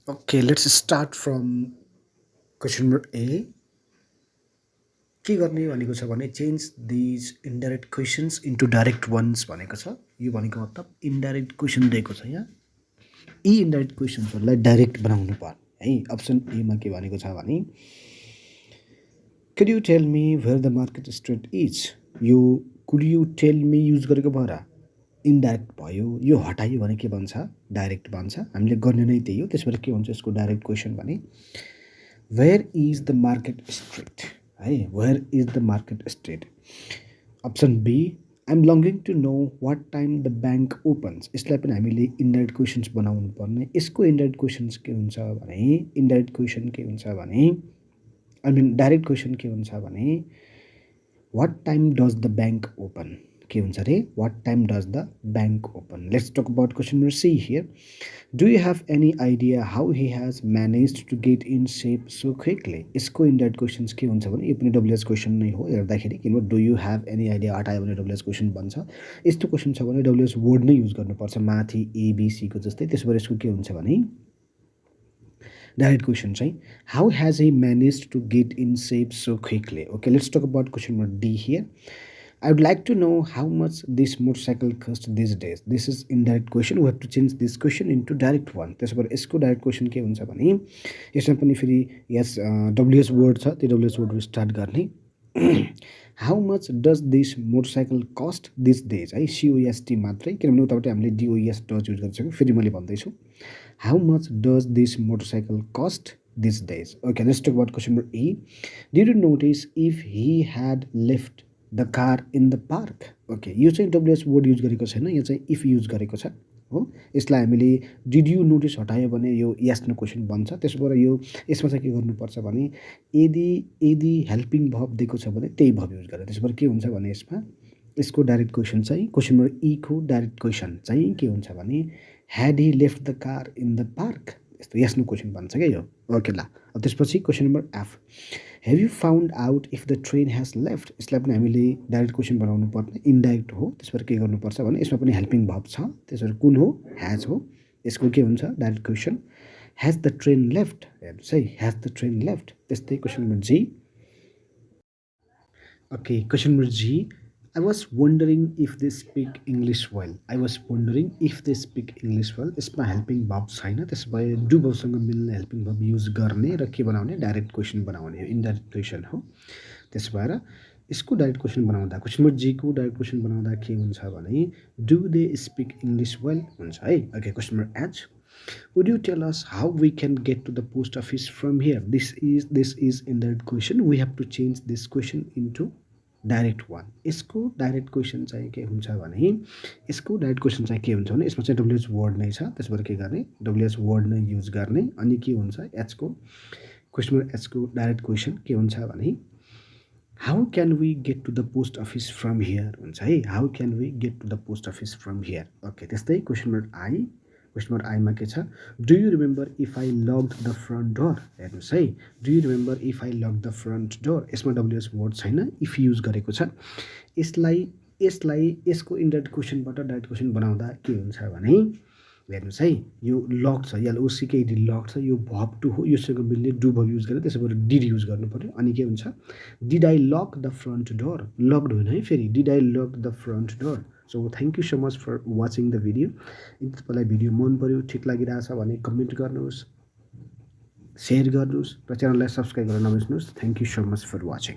Okay, let's start from question number A. के गर्ने भनेको छ भने change these indirect questions into direct ones भनेको छ। यो भनेको मतलब इन्डाइरेक्ट क्वेसन दिएको छ यहाँ। यी इन्डाइरेक्ट क्वेसन्सहरूलाई डाइरेक्ट बनाउनु पर्ने है। अप्सन एमा के भनेको छ भने could you tell me where the market street is. यो could you tell me use गरेको भएर इन्डाइरेक्ट भयो। यो हटायो भने के भन्छ डाइरेक्ट भन्छ। हामीले गर्ने नै त्यही हो। त्यसबाट के हुन्छ यसको डाइरेक्ट क्वेसन भने where is the market street है। Where is the market street. Option B I'm longing to know what time the bank opens. यसलाई पनि हामीले इन्डाइरेक्ट क्वेसन्स बनाउनु पर्ने। यसको इन्डाइरेक्ट क्वेसन्स के हुन्छ भने इन्डाइरेक्ट क्वेसन के हुन्छ भने आई मिन डाइरेक्ट क्वेसन के हुन्छ भने what time does the bank open के हुन्छ अरे what time does the bank open. Let's talk about question number C here. Do you have any idea how he has managed to get in shape so quickly. यसको indirect questions के हुन्छ भने यो पनि डब्लुएस question नै हो हेर्दाखेरि। किनभने do you have any idea हटायो भने डब्लुएस क्वेसन बन्छ। यस्तो क्वेसन छ भने डब्लुएस वर्ड नै युज गर्नुपर्छ माथि एबिसीको जस्तै। त्यसबाट यसको के हुन्छ भने डाइरेक्ट क्वेसन चाहिँ how has he managed to get in shape so quickly. Okay, let's talk about question number D here. I would like to know how much this motorcycle cost these days. This is indirect question. We have to change this question into direct one. त्यसबाट यसको direct question के हुन्छ भने यसमा पनि फेरि यस डब्लुएस word छ। त्यो डब्लुएस वर्डबाट स्टार्ट गर्ने। How much does this motorcycle cost these days है। सिओएसटी मात्रै, किनभने उताबाट हामीले डिओएस डज युज गरिसक्यौँ। फेरि मैले भन्दैछु how much does this motorcycle cost these days. Okay, let's talk about question number E. Did you notice if he had left the car in the park. Okay, यो चाहिँ डब्लुएस वर्ड युज गरेको छैन, यो चाहिँ if use गरेको छ हो। यसलाई हामीले डिड यु नोटिस हटायो भने यो यस नो क्वेसन बन्छ। त्यसबाट यो यसमा चाहिँ के गर्नुपर्छ भने यदि हेल्पिङ भर्ब दिएको छ भने त्यही भर्ब युज गरेर। त्यसबाट के हुन्छ भने यसमा यसको डाइरेक्ट क्वेसन चाहिँ क्वेसन नम्बर ईको डाइरेक्ट क्वेसन चाहिँ के हुन्छ भने had Hee left the car in the park. यस्तो यस नो क्वेसन बन्छ क्या यो। ओके ल, त्यसपछि question number F. Have you found out if the train has left. यसलाई पनि हामीले डाइरेक्ट क्वेसन बनाउनु पर्ने। इन्डाइरेक्ट हो, त्यसबाट के गर्नुपर्छ भने यसमा पनि हेल्पिङ भर्ब छ। त्यसबाट कुन हो ह्याज हो। यसको के हुन्छ direct question has the train left. हेर्नुहोस् है हेज द ट्रेन लेफ्ट। त्यस्तै question number G. Okay, question number G. I was wondering if they speak English well. I was wondering if they speak English well. यसमा helping verb छैन। त्यसो भए do भर्बसँग मिल्ने helping verb use गर्ने र के बनाउने डाइरेक्ट क्वेसन बनाउने। यो इन्डाइरेक्ट क्वेसन हो। त्यसो भएर यसको डाइरेक्ट क्वेसन बनाउँदा क्वेसन नम्बर जीको डाइरेक्ट क्वेसन बनाउँदा के हुन्छ भने do they speak English well हुन्छ है। Okay, question number H. Would you tell us how we can get to the post office from here? This is indirect question. We have to change this question into direct one. यसको direct question चाहिँ के हुन्छ भने यसको direct question चाहिँ के हुन्छ भने यसमा चाहिँ डब्लुएस वर्ड नै छ। त्यसबाट के गर्ने डब्लुएस वर्ड नै युज गर्ने। अनि के हुन्छ एचको क्वेसन नम्बर एचको डाइरेक्ट क्वेसन के हुन्छ भने how can we get to the post office from here हुन्छ है। How can we get to the post office from here. Okay, त्यस्तै question number I. Question number आईमा के छ do you remember if I locked the front door. हेर्नुहोस् है do you remember if I lock the front door. यसमा W S word छैन, if use गरेको छ। यसलाई यसको इन्डाइरेक्ट क्वेसनबाट डाइरेक्ट क्वेसन बनाउँदा के हुन्छ भने हेर्नुहोस् है यो लक छ एलओसीकेडी लक छ। यो भर्ब टु हो, योसँग मिल्ने डु भर्ब युज गरेर त्यसबाट डिड युज गर्नु पर्यो। अनि के हुन्छ did I lock the front door. Locked होइन है फेरि did I lock the front door. So thank you so much for watching the video. यदि तपाईँलाई भिडियो मन पऱ्यो ठिक लागिरहेछ भने कमेन्ट गर्नुहोस्, सेयर गर्नुहोस् र च्यानललाई सब्सक्राइब गर्न नबिर्स्नुहोस्। Thank you so much for watching.